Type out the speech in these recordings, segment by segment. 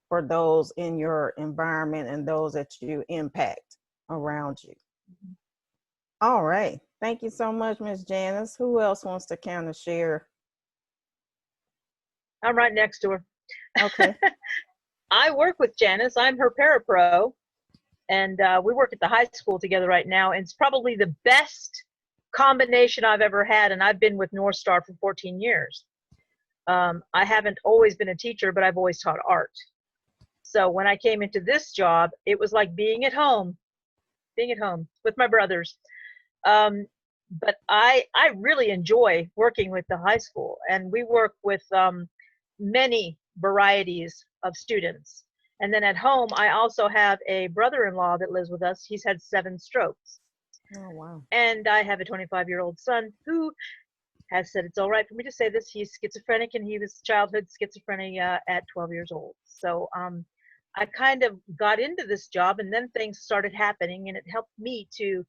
for those in your environment and those that you impact around you. All right. Thank you so much, Ms. Janice. Who else wants to kind of share? I'm right next to her. Okay. I work with Janice. I'm her parapro, and we work at the high school together right now. And it's probably the best combination I've ever had, and I've been with North Star for 14 years. I haven't always been a teacher, but I've always taught art. So when I came into this job, it was like being at home with my brothers. But I really enjoy working with the high school, and we work with many varieties of students. And then at home, I also have a brother-in-law that lives with us. He's had 7 strokes. Oh, wow. And I have a 25-year-old son who has said it's all right for me to say this. He's schizophrenic, and he was childhood schizophrenia at 12 years old. So I kind of got into this job, and then things started happening, and it helped me to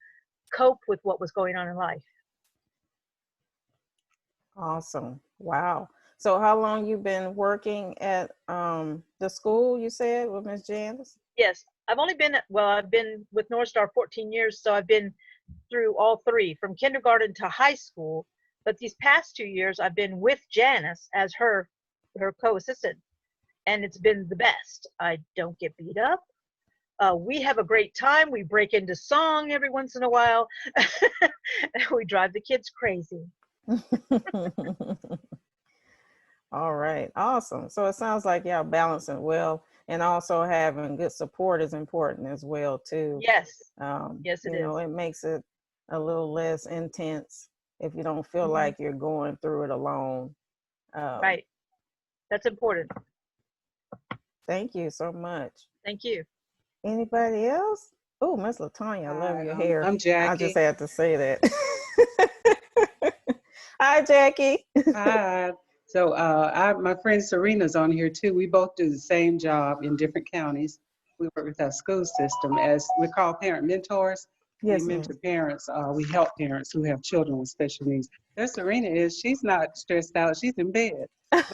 cope with what was going on in life. Awesome. Wow. So how long you been working at the school, you said, with Ms. Janice? Yes, I've been with North Star 14 years, so I've been through all 3, from kindergarten to high school. But these past 2 years, I've been with Janice as her co-assistant, and it's been the best. I don't get beat up. We have a great time. We break into song every once in a while. We drive the kids crazy. All right. Awesome. So it sounds like y'all balancing well, and also having good support is important as well too. Yes. Yes, it you know, is. it makes it a little less intense if you don't feel like you're going through it alone. Right. That's important. Thank you so much. Thank you. Anybody else? Oh, Miss LaTanya, I love your hair. I'm Jackie. I just had to say that. Hi, Jackie. Hi. So my friend Serena's on here too. We both do the same job in different counties. We work with our school system as we're called parent mentors. Yes, we mentor parents. We help parents who have children with special needs. There Serena is. She's not stressed out. She's in bed. And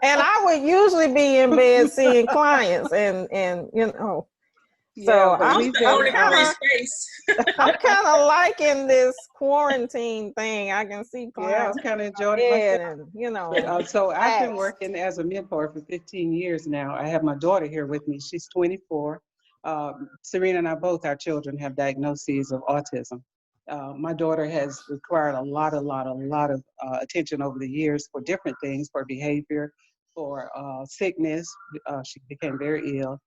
I would usually be in bed seeing clients, and you know. So I'm kind of liking this quarantine thing. I can see clients. Yeah, I'm kind of enjoying it myself. And, you know. So I've been working as a mentor for 15 years now. I have my daughter here with me. She's 24. Serena and I both, our children have diagnoses of autism. My daughter has required a lot of attention over the years for different things, for behavior, for sickness. She became very ill.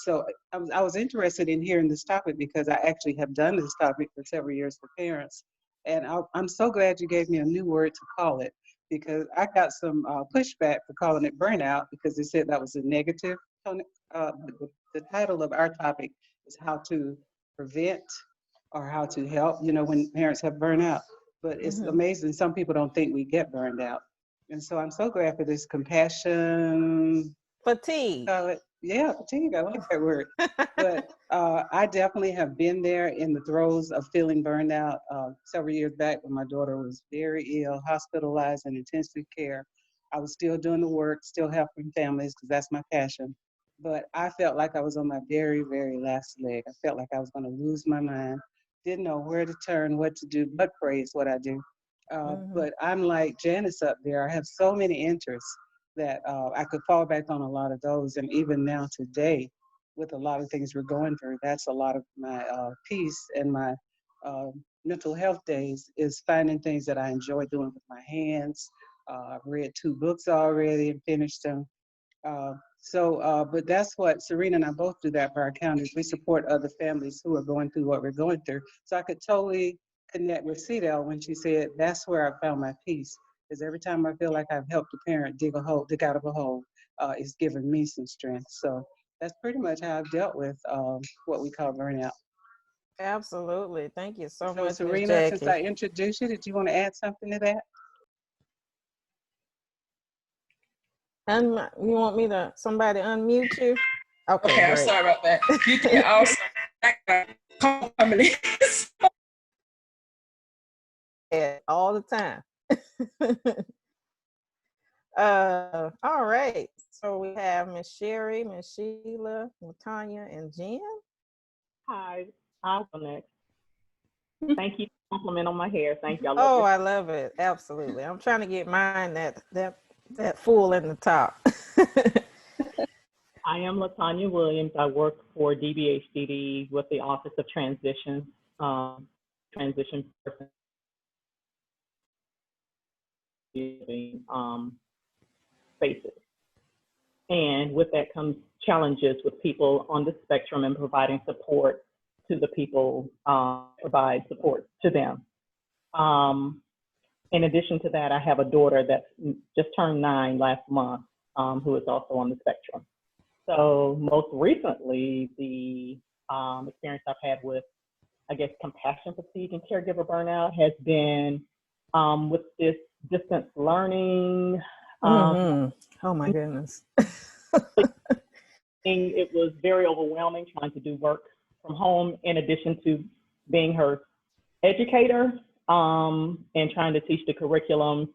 So I was interested in hearing this topic because I actually have done this topic for several years for parents. And I'm so glad you gave me a new word to call it, because I got some pushback for calling it burnout because they said that was a negative. The title of our topic is how to prevent or how to help, you know, when parents have burnout. But it's amazing. Some people don't think we get burned out. And so I'm so glad for this compassion. Fatigue. Yeah, fatigue. I like that word. But I definitely have been there in the throes of feeling burned out several years back when my daughter was very ill, hospitalized in intensive care. I was still doing the work, still helping families because that's my passion. But I felt like I was on my very, very last leg. I felt like I was going to lose my mind. Didn't know where to turn, what to do, but praise what I do. But I'm like Janice up there. I have so many interests that I could fall back on a lot of those. And even now today, with a lot of things we're going through, that's a lot of my peace and my mental health days is finding things that I enjoy doing with my hands. I've read 2 books already and finished them. But that's what Serena and I both do that for our counties. We support other families who are going through what we're going through. So I could totally connect with Cedel when she said, that's where I found my peace. Because every time I feel like I've helped a parent dig out of a hole, it's given me some strength. So that's pretty much how I've dealt with what we call burnout. Absolutely. Thank you so much, Serena, Ms. since I introduced you, did you want to add something to that? And you want me to somebody unmute you? Okay, I'm sorry about that. You can also all the time. All right. So we have Miss Sherry, Miss Sheila, Latanya, and Jen. Hi, I'll go next. Thank you for compliment on my hair. Thank you. I love Oh, your. I love it. Absolutely. I'm trying to get mine that full in the top. I am Latanya Williams. I work for DBHDD with the Office of Transition Person spaces. And with that comes challenges with people on the spectrum and providing support to the people, provide support to them. In addition to that, I have a daughter that just turned 9 last month, who is also on the spectrum. So most recently, the experience I've had with, I guess, compassion fatigue and caregiver burnout has been with this distance learning. Oh my goodness. It was very overwhelming trying to do work from home in addition to being her educator and trying to teach the curriculum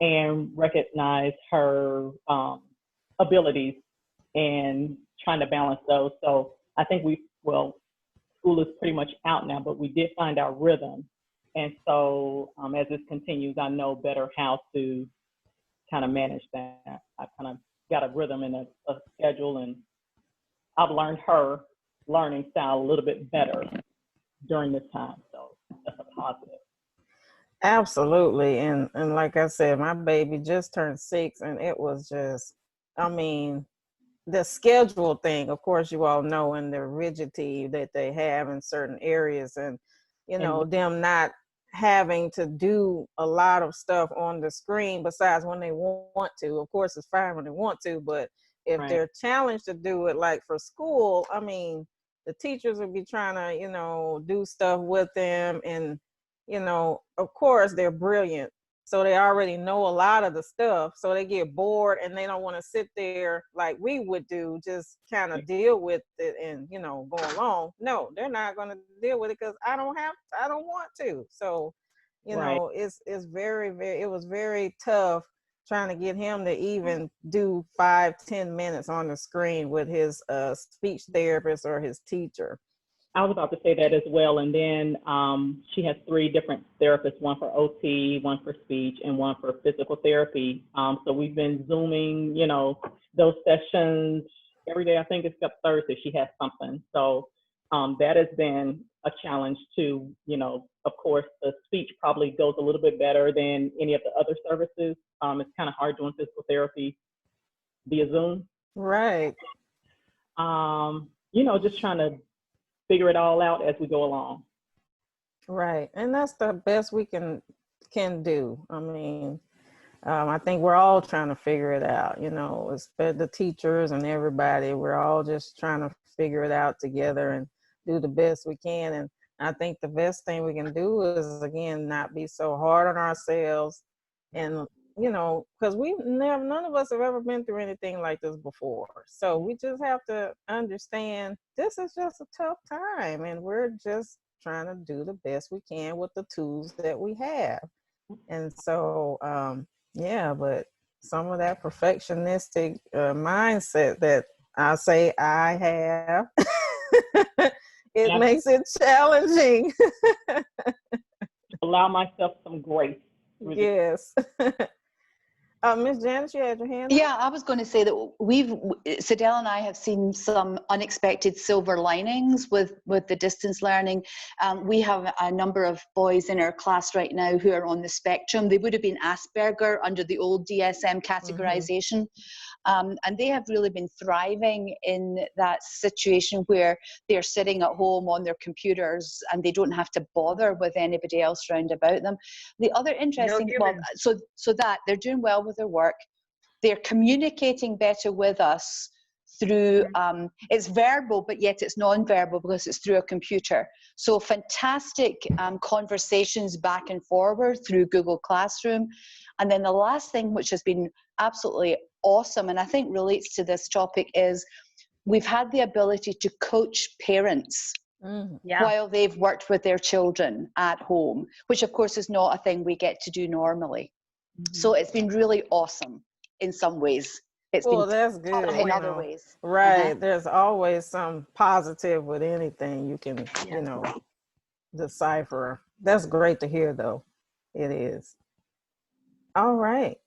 and recognize her abilities and trying to balance those. So I think school is pretty much out now, but we did find our rhythm. And so as this continues, I know better how to kind of manage that. I kind of got a rhythm and a schedule, and I've learned her learning style a little bit better during this time. So that's a positive. Absolutely. And like I said, my baby just turned 6, and it was just, I mean, the schedule thing, of course, you all know, and the rigidity that they have in certain areas, and them not having to do a lot of stuff on the screen besides when they want to. Of course, it's fine when they want to, but if they're challenged to do it, like for school, I mean, the teachers will be trying to do stuff with them, and of course they're brilliant, so they already know a lot of the stuff, so they get bored and they don't want to sit there like we would do, just kind of deal with it and go along. No, they're not going to deal with it because I don't want to. So it's very, very, it was very tough trying to get him to even do 5-10 minutes on the screen with his speech therapist or his teacher. I was about to say that as well. And then she has 3 different therapists, one for OT, one for speech, and one for physical therapy. So we've been Zooming, those sessions every day. I think except Thursday, she has something. So that has been a challenge too. Of course, the speech probably goes a little bit better than any of the other services. It's kind of hard doing physical therapy via Zoom. Right. Just trying to figure it all out as we go along. Right. And that's the best we can do. I mean, I think we're all trying to figure it out, it's the teachers and everybody. We're all just trying to figure it out together and do the best we can. And I think the best thing we can do is, again, not be so hard on ourselves. And, because none of us have ever been through anything like this before. So we just have to understand this is just a tough time, and we're just trying to do the best we can with the tools that we have. And so, but some of that perfectionistic mindset that I say I have, it makes it challenging. Allow myself some grace. Yes. Miss Janice, you had your hand up? Yeah, I was going to say that Sadell and I have seen some unexpected silver linings with the distance learning. We have a number of boys in our class right now who are on the spectrum. They would have been Asperger under the old DSM categorization. And they have really been thriving in that situation where they're sitting at home on their computers and they don't have to bother with anybody else round about them. The other interesting, so that they're doing well with their work. They're communicating better with us through, it's verbal, but yet it's non-verbal because it's through a computer. So fantastic conversations back and forward through Google Classroom. And then the last thing, which has been absolutely awesome, and I think relates to this topic, is we've had the ability to coach parents while they've worked with their children at home, which of course is not a thing we get to do normally. So it's been really awesome. in some ways. It's Well, been that's tough good, in you other know. ways. Right. There's always some positive with anything you can, Yeah. you know, decipher. That's great to hear, though. It is. All right.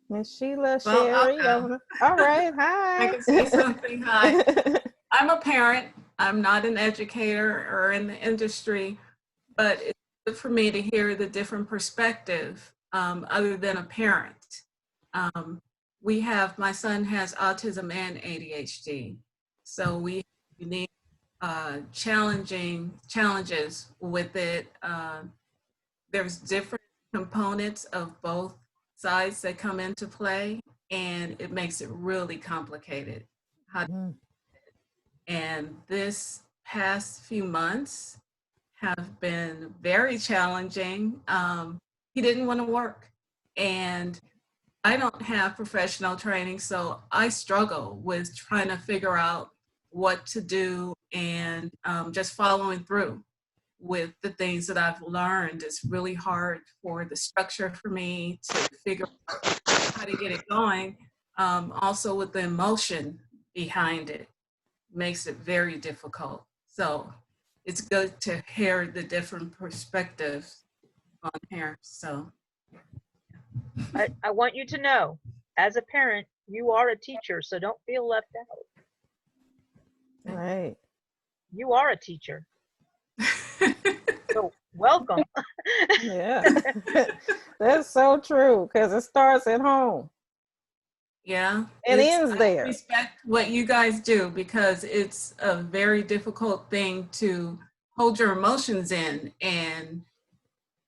Miss Sheila, Well, I'll Sherry. go. All right. I Hi. can say something. Hi. I'm a parent. I'm not an educator or in the industry, but it's good for me to hear the different perspective other than a parent. Um, my son has autism and ADHD, so we have unique challenges with it. There's different components of both sides that come into play, and it makes it really complicated. And this past few months have been very challenging. He didn't want to work, and I don't have professional training, so I struggle with trying to figure out what to do and just following through with the things that I've learned. It's really hard for the structure for me to figure out how to get it going. Also with the emotion behind it makes it very difficult. So it's good to hear the different perspectives on parents. So I want you to know, as a parent, you are a teacher, so don't feel left out. Right. You are a teacher. So welcome. Yeah. That's so true, because it starts at home. yeah, It ends I there. respect what you guys do because it's a very difficult thing to hold your emotions in and,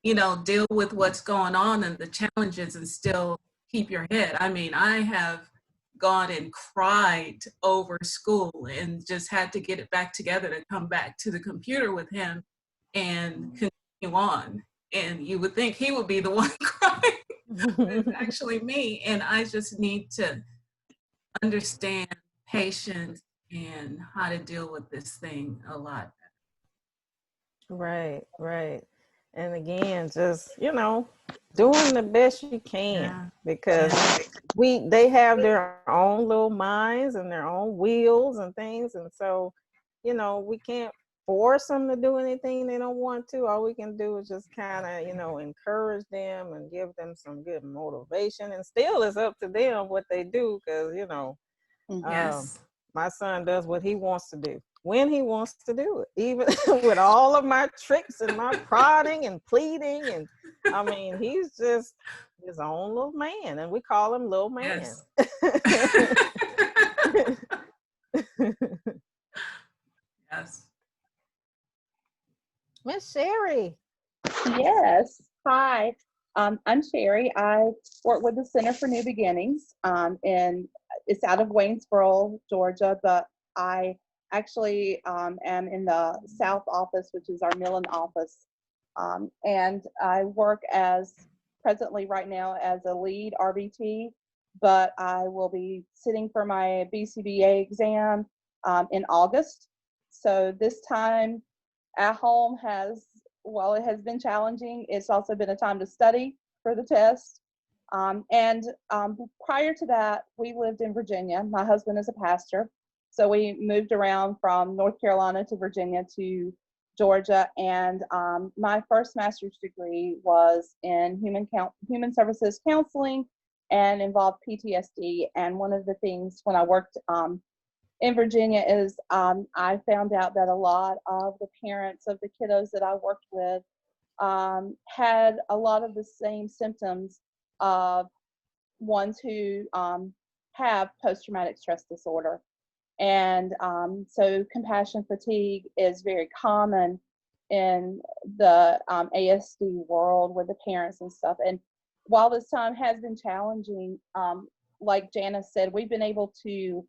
you know, deal with what's going on and the challenges and still keep your head. I mean, I have gone and cried over school and just had to get it back together to come back to the computer with him and continue on. And you would think he would be the one crying. It's actually me. And I just need to understand patience and how to deal with this thing a lot. Right, right. And again, just, you know, doing the best you can, because they have their own little minds and their own wheels and things. And so, you know, we can't force them to do anything they don't want to. All we can do is just kind of, you know, encourage them and give them some good motivation. And still it's up to them what they do, because, you know, Yes. my son does what he wants to do when he wants to do it, even with all of my tricks and my prodding and pleading. And I mean, he's just his own little man, and we call him Little Man. Yes. Yes. Miss Sherry. Yes. Hi. I'm Sherry. I work with the Center for New Beginnings, and it's out of Waynesboro, Georgia, but I actually am in the South office, which is our Millen office. And I work presently right now as a lead RBT, but I will be sitting for my BCBA exam in August. So this time at home while it has been challenging, it's also been a time to study for the test. And prior to that, we lived in Virginia. My husband is a pastor. So we moved around from North Carolina to Virginia to Georgia. And my first master's degree was in human services counseling and involved PTSD. And one of the things when I worked in Virginia is I found out that a lot of the parents of the kiddos that I worked with had a lot of the same symptoms of ones who have post-traumatic stress disorder. And so compassion fatigue is very common in the ASD world with the parents and stuff. And while this time has been challenging, like Janice said, we've been able to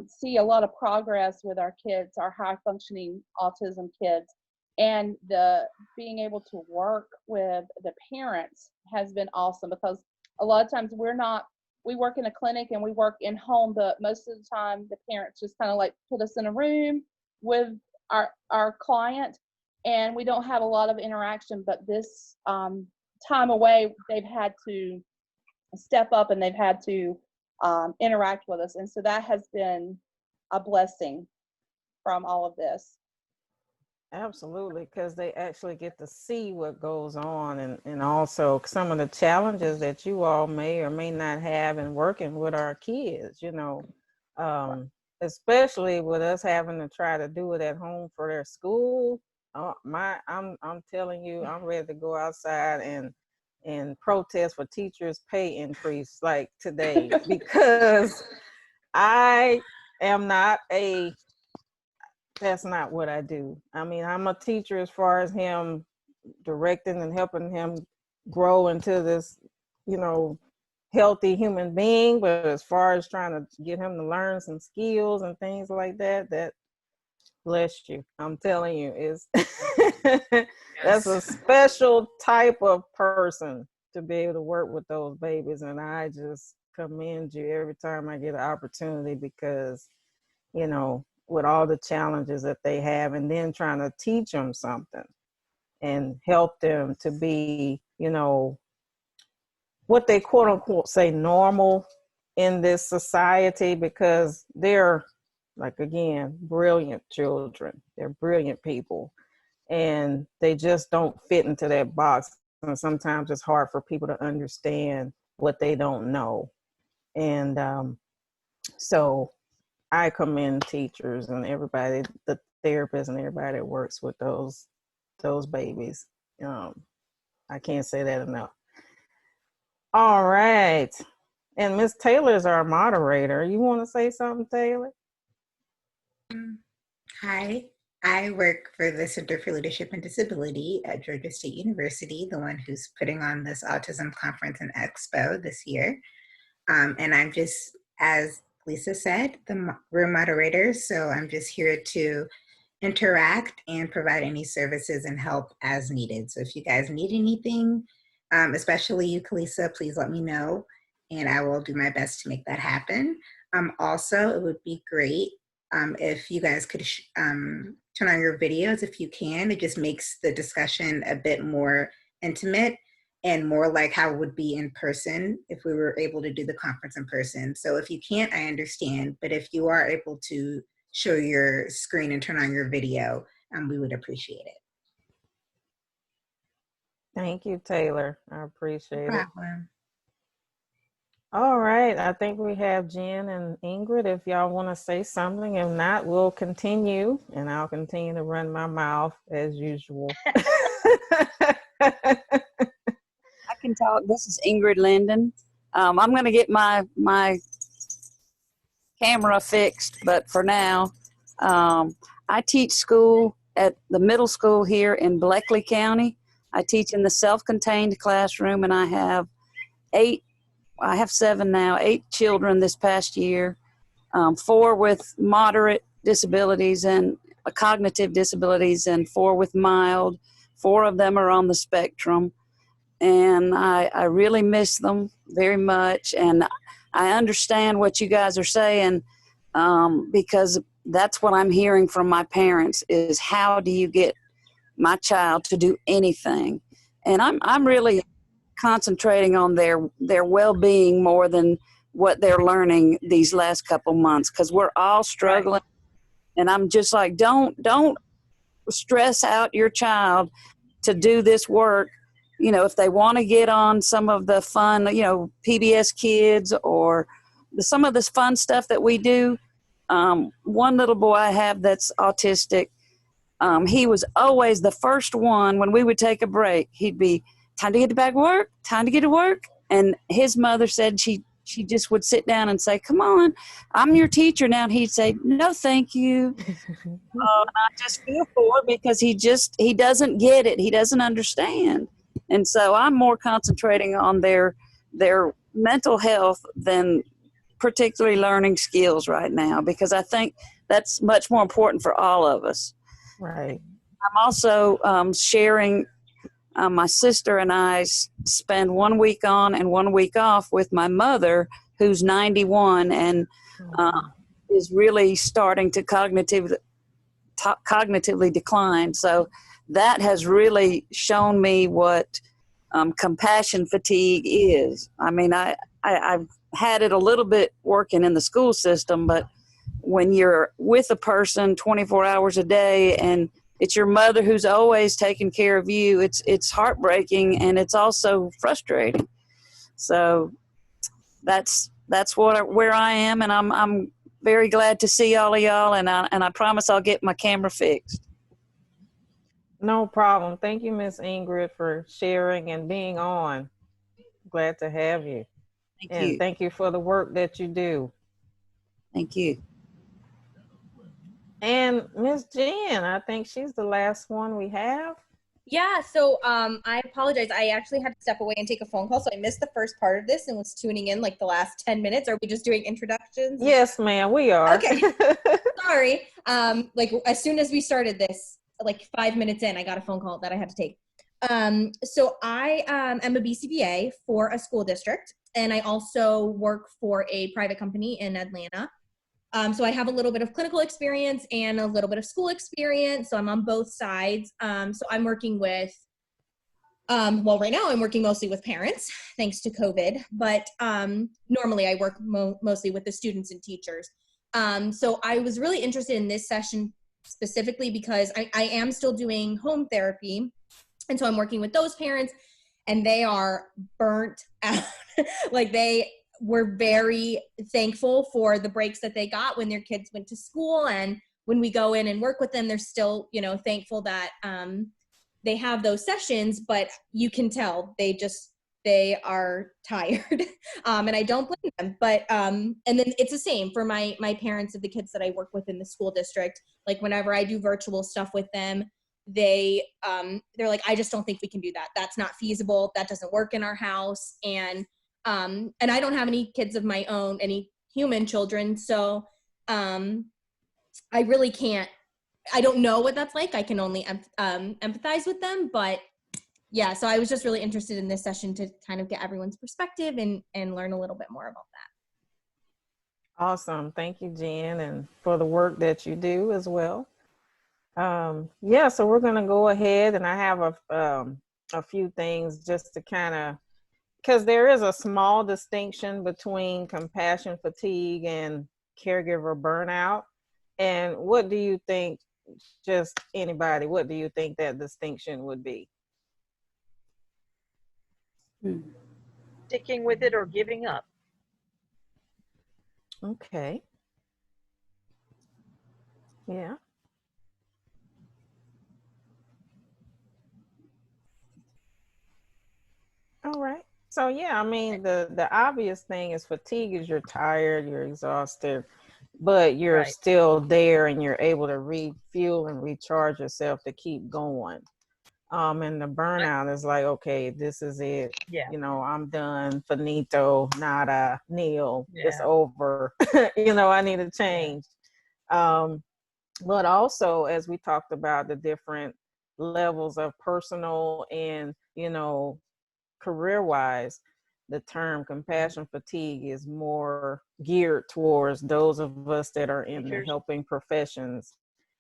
see a lot of progress with our kids, our high functioning autism kids, and the being able to work with the parents has been awesome, because a lot of times we work in a clinic and we work in home, but most of the time the parents just kind of like put us in a room with our client, and we don't have a lot of interaction. But this time away, they've had to step up and they've had to interact with us. And so that has been a blessing from all of this. Absolutely, because they actually get to see what goes on, and also some of the challenges that you all may or may not have in working with our kids, especially with us having to try to do it at home for their school. I'm telling you, I'm ready to go outside and protest for teachers' pay increase like today, because I am not that's not what I do. I mean, I'm a teacher as far as him directing and helping him grow into this, healthy human being. But as far as trying to get him to learn some skills and things like that bless you. I'm telling you, is that's a special type of person to be able to work with those babies. And I just commend you every time I get an opportunity, because, with all the challenges that they have, and then trying to teach them something and help them to be, what they quote unquote say normal in this society, because they're, like, again, brilliant children. They're brilliant people, and they just don't fit into that box. And sometimes it's hard for people to understand what they don't know. And so I commend teachers and everybody, the therapists and everybody that works with those babies. I can't say that enough. All right. And Miss Taylor is our moderator. You want to say something, Taylor? Hi, I work for the Center for Leadership and Disability at Georgia State University, the one who's putting on this Autism Conference and Expo this year. And I'm just, as Lisa said, the room moderator, so I'm just here to interact and provide any services and help as needed. So if you guys need anything, especially you, Kalisa, please let me know, and I will do my best to make that happen. Also, it would be great if you guys could turn on your videos if you can. It just makes the discussion a bit more intimate and more like how it would be in person if we were able to do the conference in person. So if you can't, I understand, but if you are able to show your screen and turn on your video, we would appreciate it. Thank you, Taylor. I appreciate No it. problem. All right. I think we have Jen and Ingrid. If y'all want to say something, if not, we'll continue, and I'll continue to run my mouth as usual. I can talk. This is Ingrid Linden. I'm going to get my camera fixed, but for now, I teach school at the middle school here in Bleckley County. I teach in the self-contained classroom, and I have 7 now, 8 children this past year, 4 with moderate disabilities and cognitive disabilities, and 4 with mild. 4 of them are on the spectrum. And I really miss them very much. And I understand what you guys are saying, because that's what I'm hearing from my parents is, how do you get my child to do anything? And I'm really concentrating on their well-being more than what they're learning these last couple months, because we're all struggling. Right. And I'm just like, don't stress out your child to do this work. If they want to get on some of the fun, PBS Kids or some of this fun stuff that we do. One little boy I have that's autistic, he was always the first one when we would take a break. He'd be, time to get back to work, time to get to work. And his mother said she just would sit down and say, come on, I'm your teacher now. And he'd say, no, thank you. And I just feel for him, because he doesn't get it. He doesn't understand. And so I'm more concentrating on their mental health than particularly learning skills right now, because I think that's much more important for all of us. Right. I'm also sharing, my sister and I spend 1 week on and 1 week off with my mother, who's 91 and is really starting to cognitively decline. So that has really shown me what compassion fatigue is. I mean, I've had it a little bit working in the school system, but when you're with a person 24 hours a day and it's your mother who's always taking care of you, it's heartbreaking, and it's also frustrating. So that's where I am, and I'm very glad to see all of y'all, and I promise I'll get my camera fixed. No problem. Thank you, Miss Ingrid, for sharing and being on. Glad to have you. Thank you. Thank you for the work that you do. Thank you. And Miss Jen, I think she's the last one we have. Yeah, so I apologize. I actually had to step away and take a phone call, so I missed the first part of this and was tuning in like the last 10 minutes. Are we just doing introductions? Yes, ma'am, we are. Okay. Sorry. Like as soon as we started this, like 5 minutes in, I got a phone call that I had to take. So I am a BCBA for a school district, and I also work for a private company in Atlanta. So I have a little bit of clinical experience and a little bit of school experience. So I'm on both sides. So I'm working with, well, right now I'm working mostly with parents, thanks to COVID. But normally I work mostly with the students and teachers. So I was really interested in this session specifically because I am still doing home therapy. And so I'm working with those parents, and they are burnt out. Like they were very thankful for the breaks that they got when their kids went to school. And when we go in and work with them, they're still, you know, thankful that they have those sessions, but you can tell they are tired. And I don't blame them, but, and then it's the same for my parents of the kids that I work with in the school district. Like whenever I do virtual stuff with them, they're like, I just don't think we can do that. That's not feasible. That doesn't work in our house. And I don't have any kids of my own, any human children. So I really can't, I don't know what that's like. I can only empathize with them. But yeah, so I was just really interested in this session to kind of get everyone's perspective and learn a little bit more about that. Awesome. Thank you, Jen, and for the work that you do as well. Yeah, so we're going to go ahead, and I have a few things just to kind of, because there is a small distinction between compassion fatigue and caregiver burnout. And what do you think, just anybody, what do you think that distinction would be? Sticking with it or giving up. Okay. Yeah. All right. So yeah, I mean, the obvious thing is fatigue is you're tired, you're exhausted, but you're Right. still there and you're able to refuel and recharge yourself to keep going. And the burnout is like, okay, this is it. Yeah. You know, I'm done. Finito, nada, nil. It's Yeah. over. You know, I need to change. But also, as we talked about, the different levels of personal and, you know, career-wise, the term compassion fatigue is more geared towards those of us that are in the Teachers. helping professions,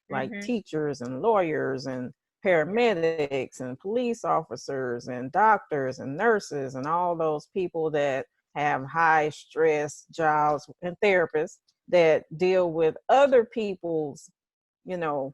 like Mhm. teachers and lawyers and paramedics and police officers and doctors and nurses and all those people that have high stress jobs, and therapists that deal with other people's, you know,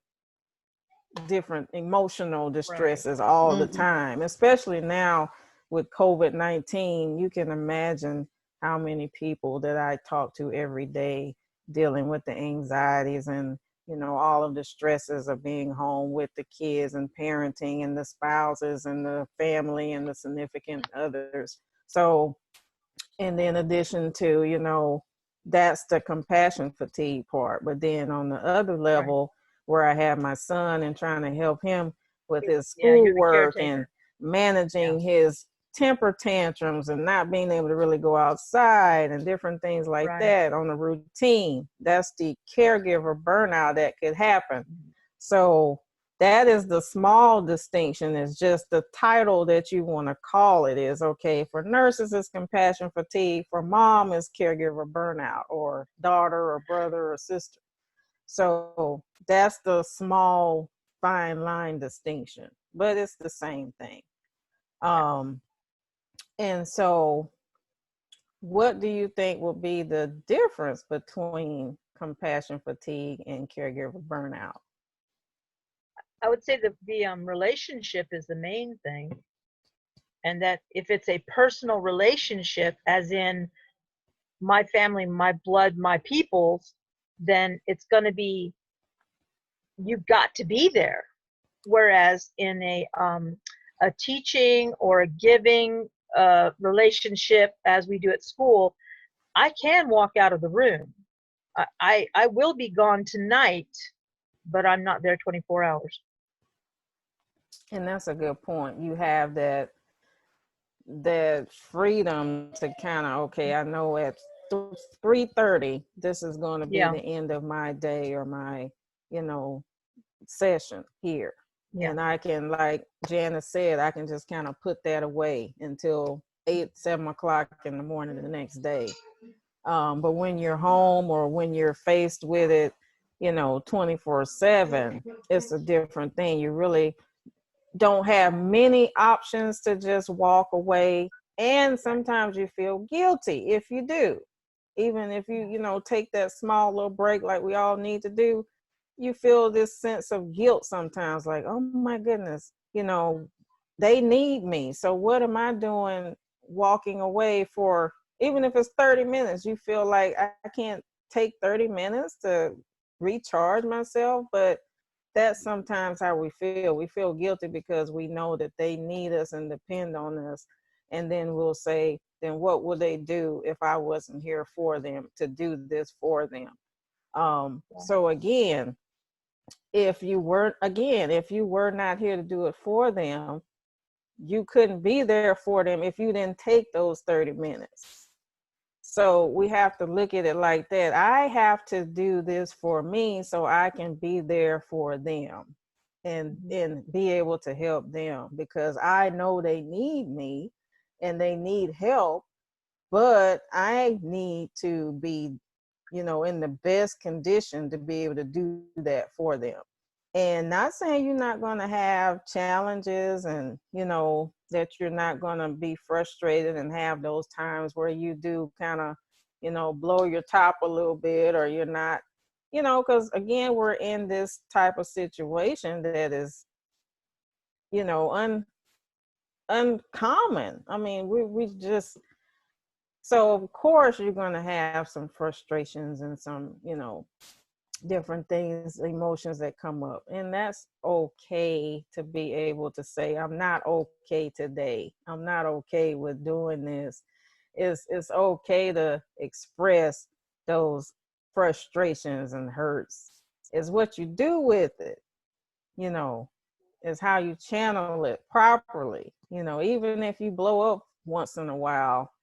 different emotional distresses all the time, especially now with COVID-19. You can imagine how many people that I talk to every day dealing with the anxieties and, you know, all of the stresses of being home with the kids and parenting and the spouses and the family and the significant others. So, and in addition to, you know, that's the compassion fatigue part. But then on the other level, where I have my son and trying to help him with his Yeah, you're the schoolwork caretaker. and managing his temper tantrums and not being able to really go outside and different things like Right. that on a routine. That's the caregiver burnout that could happen. So that is the small distinction. Is just the title that you want to call it is. Okay, for nurses it's compassion fatigue, for mom is caregiver burnout, or daughter or brother or sister. So that's the small fine line distinction, but it's the same thing. And so what do you think will be the difference between compassion fatigue and caregiver burnout? I would say the relationship is the main thing. And that if it's a personal relationship, as in my family, my blood, my people's, then it's going to be, you've got to be there. Whereas in a teaching or a giving relationship, as we do at school, I can walk out of the room. I will be gone tonight, but I'm not there 24 hours. And that's a good point. You have that freedom to kind of, okay, I know at 3:30 this is going to be the end of my day or my, session here. And I can, like Janice said, I can just kind of put that away until 7 o'clock in the morning the next day. But when you're home or when you're faced with it, 24/7, it's a different thing. You really don't have many options to just walk away. And sometimes you feel guilty if you do. Even if you, take that small little break like we all need to do, you feel this sense of guilt sometimes, like, oh my goodness, they need me. So what am I doing walking away for, even if it's 30 minutes, you feel like I can't take 30 minutes to recharge myself. But that's sometimes how we feel. We feel guilty because we know that they need us and depend on us. And then we'll say, then what would they do if I wasn't here for them to do this for them? So again, if you were not here to do it for them, you couldn't be there for them if you didn't take those 30 minutes. So we have to look at it like that. I have to do this for me so I can be there for them and be able to help them, because I know they need me and they need help, but I need to be, in the best condition to be able to do that for them. And not saying you're not going to have challenges and, that you're not going to be frustrated and have those times where you do kind of, blow your top a little bit, or you're not, because again, we're in this type of situation that is, uncommon. I mean, we just, so of course you're going to have some frustrations and some, different things, emotions that come up. And that's okay to be able to say, I'm not okay today. I'm not okay with doing this. It's okay to express those frustrations and hurts. It's what you do with it, is how you channel it properly. Even if you blow up once in a while,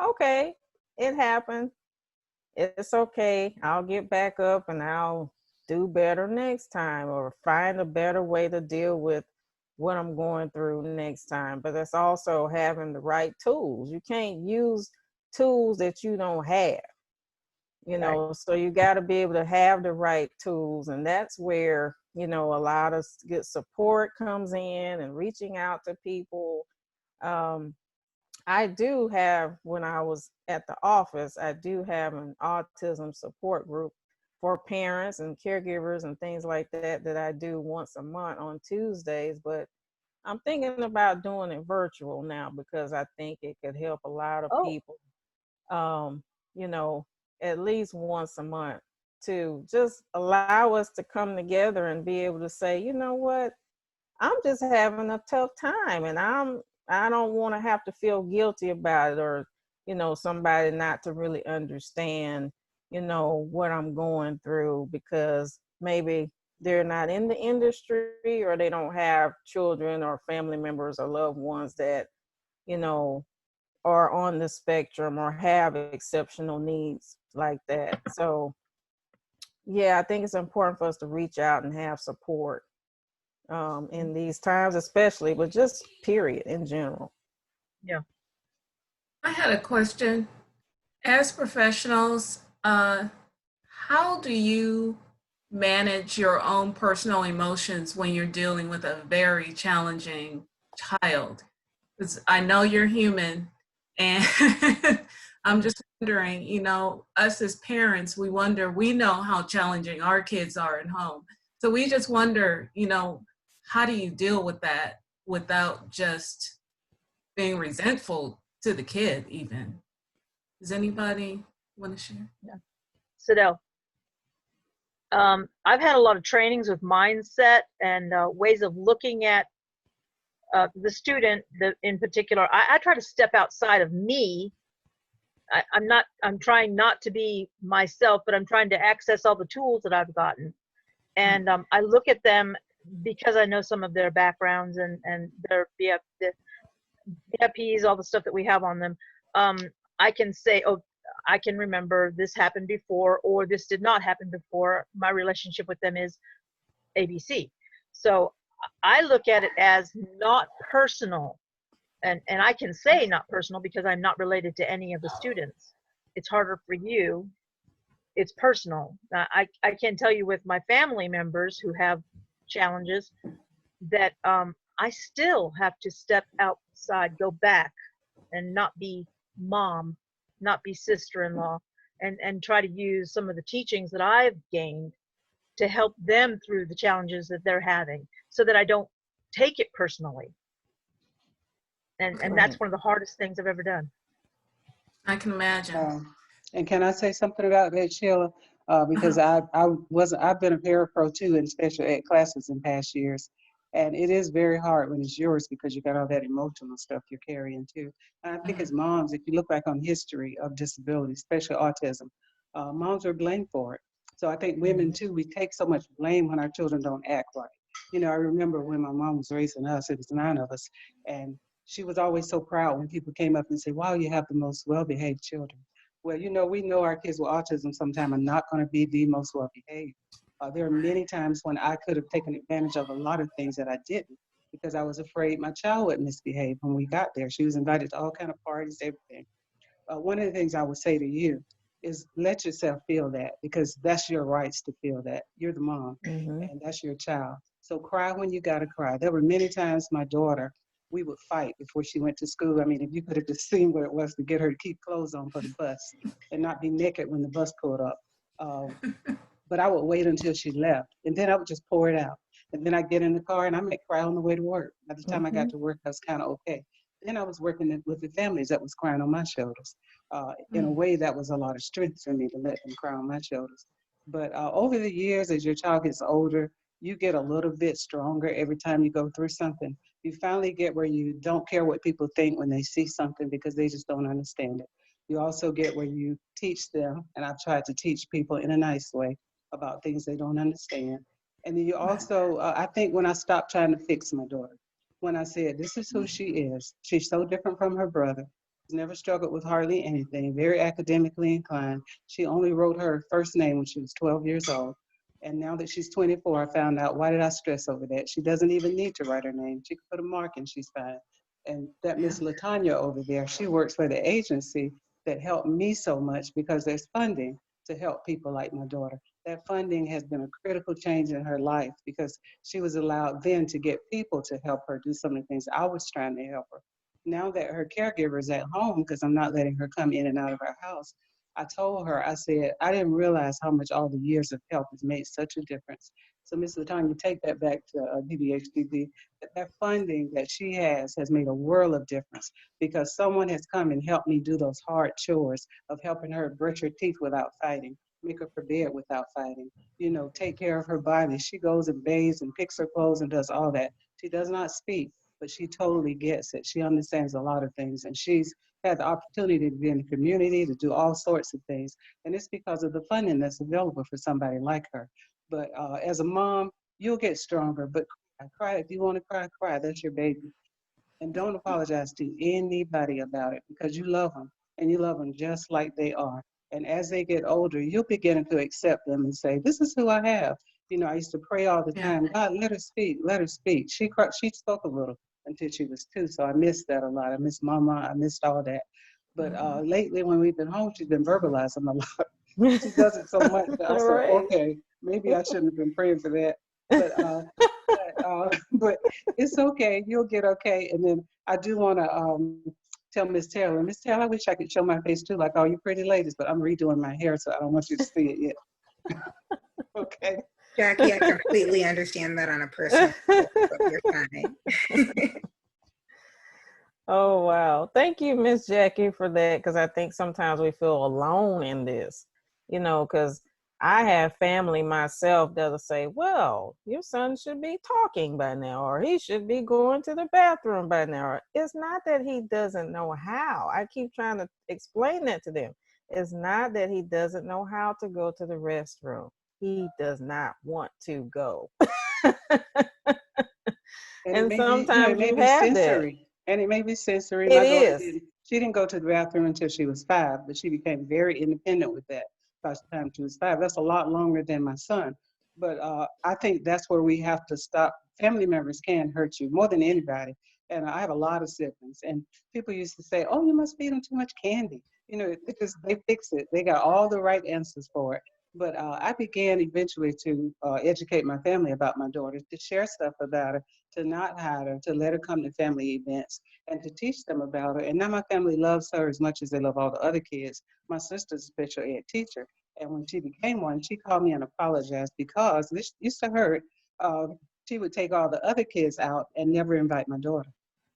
okay, it happened. It's okay. I'll get back up and I'll do better next time, or find a better way to deal with what I'm going through next time. But that's also having the right tools. You can't use tools that you don't have, so you got to be able to have the right tools. And that's where, a lot of good support comes in, and reaching out to people. I do have, when I was at the office, I do have an autism support group for parents and caregivers and things like that I do once a month on Tuesdays. But I'm thinking about doing it virtual now, because I think it could help a lot of people, at least once a month, to just allow us to come together and be able to say, you know what, I'm just having a tough time, and I don't want to have to feel guilty about it, or, somebody not to really understand, what I'm going through, because maybe they're not in the industry, or they don't have children or family members or loved ones that, are on the spectrum or have exceptional needs like that. So, yeah, I think it's important for us to reach out and have support in these times, especially, but just period in general. Yeah. I had a question. As professionals, how do you manage your own personal emotions when you're dealing with a very challenging child? because I know you're human, and I'm just wondering, you know, us as parents, we know how challenging our kids are at home. So we just wonder, you know, how do you deal with that without just being resentful to the kid even? Does anybody want to share? Yeah. Sidel. I've had a lot of trainings with mindset and ways of looking at the student in particular. I try to step outside of me. I'm trying not to be myself, but I'm trying to access all the tools that I've gotten. And I look at them because I know some of their backgrounds and their BFPs, all the stuff that we have on them. I can say, oh, I can remember this happened before, or this did not happen before. My relationship with them is ABC. So I look at it as not personal. And I can say not personal because I'm not related to any of the students. It's harder for you. It's personal. I can tell you with my family members who have challenges that I still have to step outside, go back, and not be mom, not be sister-in-law, and try to use some of the teachings that I've gained to help them through the challenges that they're having so that I don't take it personally. And that's one of the hardest things I've ever done. I can imagine. And can I say something about that, Sheila? Because I've been a parapro too in special ed classes in past years. And it is very hard when it's yours because you got all that emotional stuff you're carrying too. And I think as moms, if you look back on history of disability, especially autism, moms are blamed for it. So I think women too, we take so much blame when our children don't act right. You know, I remember when my mom was raising us, it was 9 of us, and she was always so proud when people came up and said, wow, you have the most well-behaved children. Well, you know, we know our kids with autism sometimes are not going to be the most well-behaved. There are many times when I could have taken advantage of a lot of things that I didn't because I was afraid my child would misbehave when we got there. She was invited to all kinds of parties, everything. One of the things I would say to you is let yourself feel that because that's your rights to feel that. You're the mom and that's your child. So cry when you got to cry. There were many times my daughter, we would fight before she went to school. I mean, if you could have just seen what it was to get her to keep clothes on for the bus and not be naked when the bus pulled up. But I would wait until she left and then I would just pour it out. And then I'd get in the car and I might cry on the way to work. By the time I got to work, I was kind of okay. Then I was working with the families that was crying on my shoulders. In a way, that was a lot of strength for me to let them cry on my shoulders. But over the years, as your child gets older, you get a little bit stronger every time you go through something. You finally get where you don't care what people think when they see something because they just don't understand it. You also get where you teach them, and I've tried to teach people in a nice way about things they don't understand. And then you also, I think when I stopped trying to fix my daughter, when I said, this is who she is. She's so different from her brother. She's never struggled with hardly anything, very academically inclined. She only wrote her first name when she was 12 years old. And now that she's 24, I found out, why did I stress over that? She doesn't even need to write her name. She can put a mark and she's fine. And that Miss LaTanya over there, she works for the agency that helped me so much because there's funding to help people like my daughter. That funding has been a critical change in her life because she was allowed then to get people to help her do some of the things I was trying to help her. Now that her caregiver is at home, because I'm not letting her come in and out of our house, I told her, I said, I didn't realize how much all the years of help has made such a difference. So Ms. LaTanya, take that back to DBHDB. That funding that she has made a world of difference because someone has come and helped me do those hard chores of helping her brush her teeth without fighting, make up her bed without fighting, you know, take care of her body. She goes and bathes and picks her clothes and does all that. She does not speak, but she totally gets it. She understands a lot of things and she's had the opportunity to be in the community, to do all sorts of things. And it's because of the funding that's available for somebody like her. But as a mom, you'll get stronger, but cry. If you want to cry, cry. That's your baby. And don't apologize to anybody about it because you love them and you love them just like they are. And as they get older, you'll begin to accept them and say, this is who I have. You know, I used to pray all the time, God, let her speak, let her speak. She spoke a little until she was 2, so I missed that a lot. I missed mama, I missed all that. But lately when we've been home, she's been verbalizing a lot. She does it so much that I said, okay, maybe I shouldn't have been praying for that. But But it's okay. You'll get okay. And then I do want to tell Miss Taylor, Miss Taylor, I wish I could show my face too, like all you pretty ladies, but I'm redoing my hair, so I don't want you to see it yet. Okay. Jackie, I completely understand that on a personal level, but you're fine. Oh, wow. Thank you, Miss Jackie, for that, because I think sometimes we feel alone in this, because I have family myself that'll say, well, your son should be talking by now, or he should be going to the bathroom by now. Or, it's not that he doesn't know how. I keep trying to explain that to them. It's not that he doesn't know how to go to the restroom. He does not want to go. And it And may be, it sometimes may you be have that. sensory. And it may be sensory. It My daughter is. she didn't go to the bathroom until she was 5, but she became very independent with that by the time she was 5. That's a lot longer than my son. But I think that's where we have to stop. Family members can hurt you more than anybody. And I have a lot of siblings. And people used to say, oh, you must feed them too much candy. They fix it. They got all the right answers for it. But I began eventually to educate my family about my daughter, to share stuff about her, to not hide her, to let her come to family events, and to teach them about her. And now my family loves her as much as they love all the other kids. My sister's a special ed teacher. And when she became one, she called me and apologized because this used to hurt. She would take all the other kids out and never invite my daughter.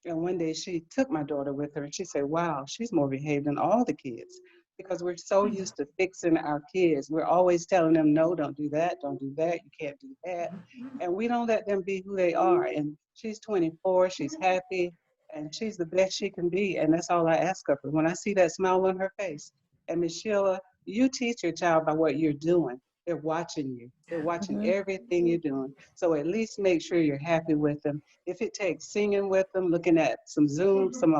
And one day she took my daughter with her and she said, wow, she's more behaved than all the kids. Because we're so used to fixing our kids. We're always telling them, no, don't do that, you can't do that. And we don't let them be who they are. And she's 24, she's happy, and she's the best she can be. And that's all I ask of her. When I see that smile on her face, and Miss Sheila, you teach your child by what you're doing. They're watching you. They're watching everything you're doing. So at least make sure you're happy with them. If it takes singing with them, looking at some Zoom, some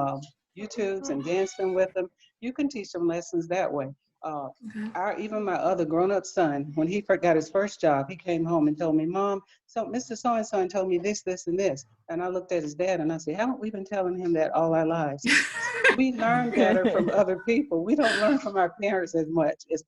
YouTubes and dancing with them, you can teach them lessons that way. Even my other grown-up son, when he got his first job, he came home and told me, Mom, so Mr. So-and-so told me this, this, and this. And I looked at his dad and I said, haven't we been telling him that all our lives? We learn better from other people. We don't learn from our parents as much as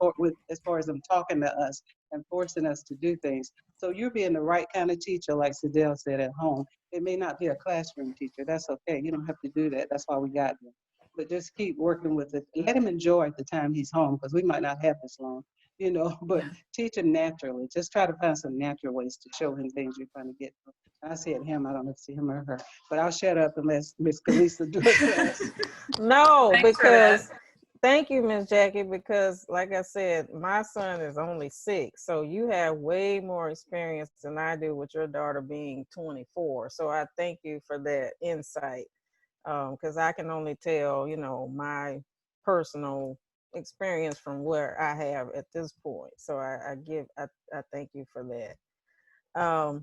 far as them talking to us and forcing us to do things. So you're being the right kind of teacher, like Sadell said, at home. It may not be a classroom teacher. That's okay. You don't have to do that. That's why we got them. But just keep working with it. Let him enjoy the time he's home, because we might not have this long, but teach him naturally. Just try to find some natural ways to show him things you're trying to get to. I said him, I don't know if it's him or her, but I'll shut up and let Miss Kalisa do it last. No, Thanks for that. because thank you, Miss Jackie, because like I said, my son is only 6. So you have way more experience than I do with your daughter being 24. So I thank you for that insight. Because I can only tell, my personal experience from where I have at this point. So I thank you for that.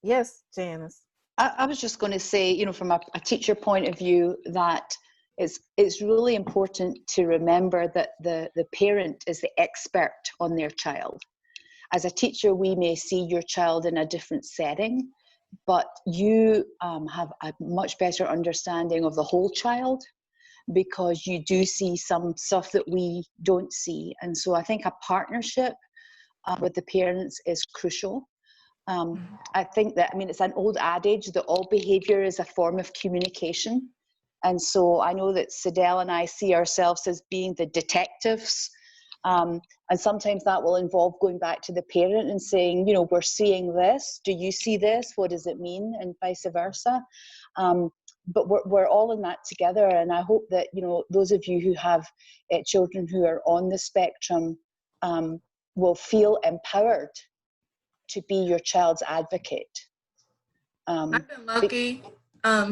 Yes, Janice. I was just going to say, from a teacher point of view, that it's really important to remember that the parent is the expert on their child. As a teacher, we may see your child in a different setting, but you have a much better understanding of the whole child, because you do see some stuff that we don't see. And so I think a partnership with the parents is crucial. I think that, it's an old adage that all behavior is a form of communication. And so I know that Sadell and I see ourselves as being the detectives. And sometimes that will involve going back to the parent and saying, we're seeing this. Do you see this? What does it mean? And vice versa. But we're all in that together. And I hope that, those of you who have children who are on the spectrum will feel empowered to be your child's advocate. I've been lucky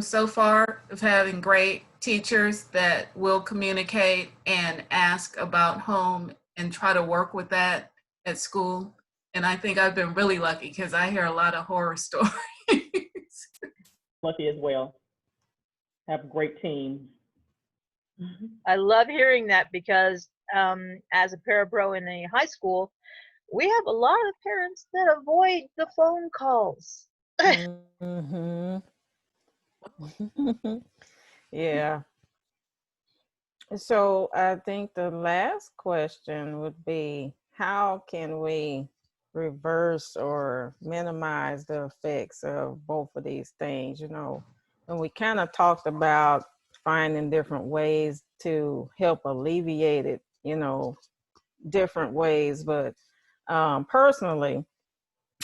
so far of having great teachers that will communicate and ask about home and try to work with that at school. And I think I've been really lucky because I hear a lot of horror stories. Lucky as well. Have great teams. I love hearing that because as a parapro in a high school, we have a lot of parents that avoid the phone calls. Yeah. So I think the last question would be, how can we reverse or minimize the effects of both of these things, you know. And we kind of talked about finding different ways to help alleviate it, you know, different ways. But personally,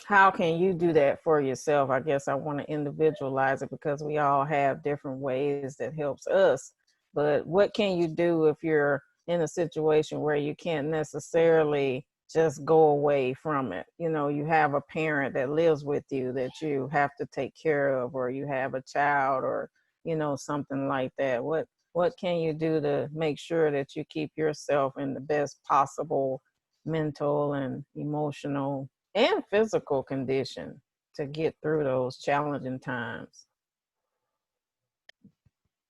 how can you do that for yourself? I guess I want to individualize it because we all have different ways that helps us. But what can you do if you're in a situation where you can't necessarily just go away from it? You know, you have a parent that lives with you that you have to take care of, or you have a child, or, you know, something like that. What can you do to make sure that you keep yourself in the best possible mental and emotional and physical condition to get through those challenging times?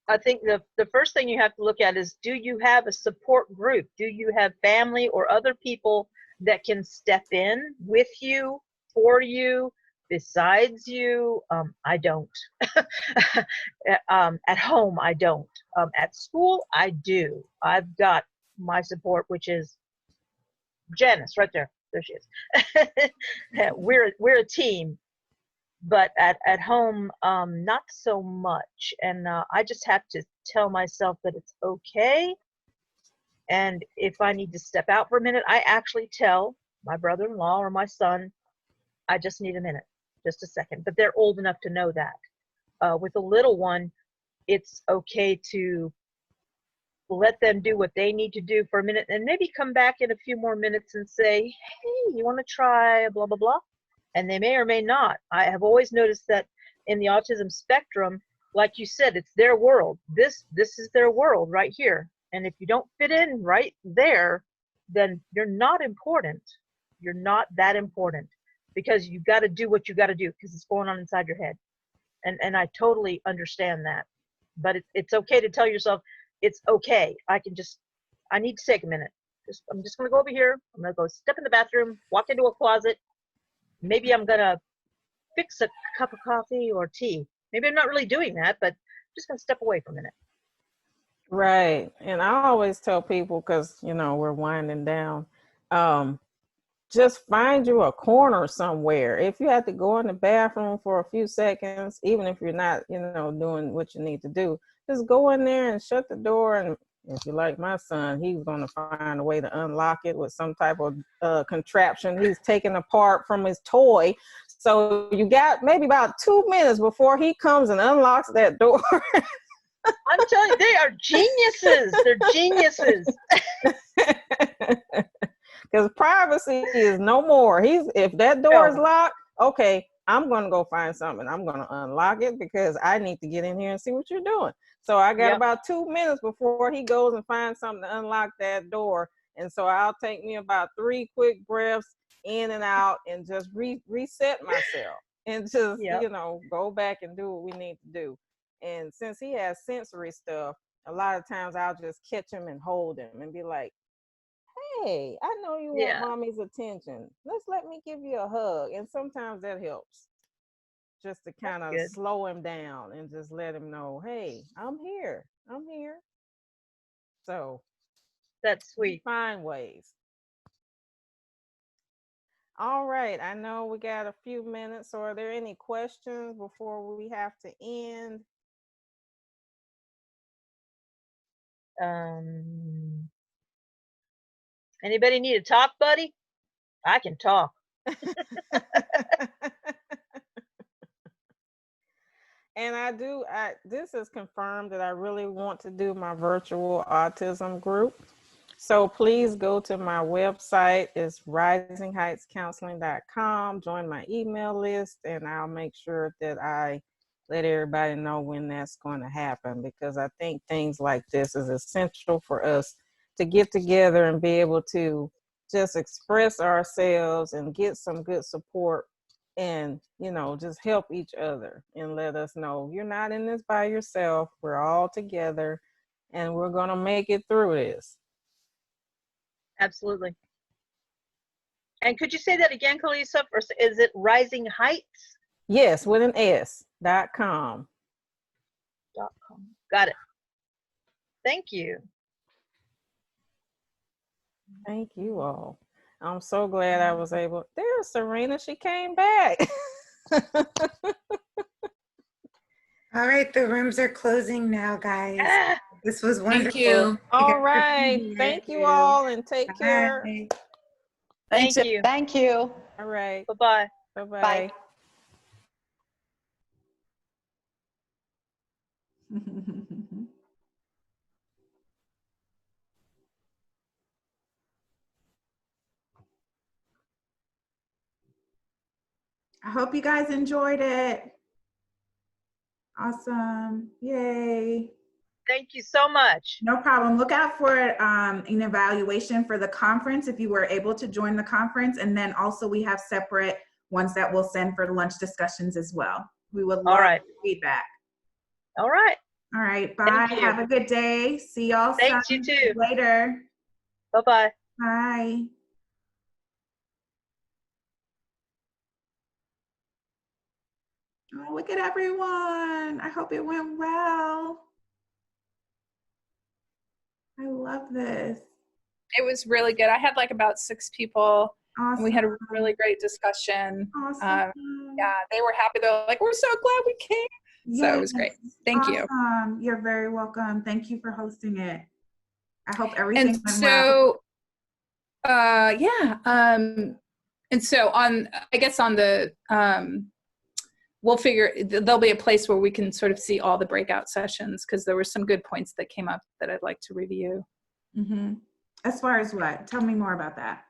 I think the first thing you have to look at is, do you have a support group? Do you have family or other people that can step in with you, for you, besides you? I don't. At home, I don't. At school, I do. I've got my support, which is Janice right there. There she is. We're a team. But at home, not so much. And I just have to tell myself that it's okay. And if I need to step out for a minute, I actually tell my brother-in-law or my son, I just need a minute, just a second. But they're old enough to know that. With a little one, it's okay to let them do what they need to do for a minute and maybe come back in a few more minutes and say, hey, you want to try blah, blah, blah? And they may or may not. I have always noticed that in the autism spectrum, like you said, it's their world. This is their world right here. And if you don't fit in right there, then you're not important. You're not that important, because you got to do what you got to do because it's going on inside your head. And I totally understand that. But it's okay to tell yourself, it's okay. I need to take a minute. I'm just going to go over here. I'm going to go step in the bathroom, walk into a closet. Maybe I'm going to fix a cup of coffee or tea. Maybe I'm not really doing that, but I'm just going to step away for a minute. Right. And I always tell people, because, you know, we're winding down, just find you a corner somewhere. If you have to go in the bathroom for a few seconds, even if you're not, you know, doing what you need to do, just go in there and shut the door. And if you're like my son, he's going to find a way to unlock it with some type of contraption he's taken apart from his toy. So you got maybe about 2 minutes before he comes and unlocks that door. I'm telling you, they are geniuses. They're geniuses. Because privacy is no more. If that door is locked, okay, I'm going to go find something. I'm going to unlock it because I need to get in here and see what you're doing. So I got about 2 minutes before he goes and finds something to unlock that door. And so I'll take me about 3 quick breaths in and out and just reset myself and just, you know, go back and do what we need to do. And since he has sensory stuff, a lot of times I'll just catch him and hold him and be like, hey, I know you want mommy's attention. Let me give you a hug. And sometimes that helps, just to kind of slow him down and just let him know, hey, I'm here. So that's sweet. Find ways. All right. I know we got a few minutes. So are there any questions before we have to end? Anybody need to talk, buddy? I can talk. And this is confirmed that I really want to do my virtual autism group. So please go to my website. It's risingheightscounseling.com. Join my email list, and I'll make sure that I let everybody know when that's going to happen, because I think things like this is essential for us to get together and be able to just express ourselves and get some good support and, you know, just help each other and let us know you're not in this by yourself. We're all together and we're going to make it through this. Absolutely. And could you say that again, Kalisa? Or is it Rising Heights? Yes, with an S.com. Got it. Thank you. Thank you all. I'm so glad I was able. There's Serena. She came back. All right, the rooms are closing now, guys. Ah, This was wonderful. Thank you. All right. Thank you all and take care. Bye. Thanks. thank you. Thank you. All right. Bye-bye. Bye-bye. Bye. I hope you guys enjoyed it. Awesome. Yay. Thank you so much. No problem. Look out for an evaluation for the conference if you were able to join the conference. And then also we have separate ones that we'll send for lunch discussions as well. We would love All right. feedback. All right. All right. Bye. Thank you. Have a good day. See y'all Thanks, you too. later. Bye-bye. Bye. Oh, look at everyone. I hope it went well. I love this. It was really good. I had like about 6 people, Awesome. and we had a really great discussion. Awesome. Yeah, they were happy. They're like, we're so glad we came. So it was great. Thank you. Awesome. You're very welcome. Thank you for hosting it. I hope everything And went well. so, and so on, I guess on the, we'll figure, there'll be a place where we can sort of see all the breakout sessions, because there were some good points that came up that I'd like to review. As far as what? Tell me more about that.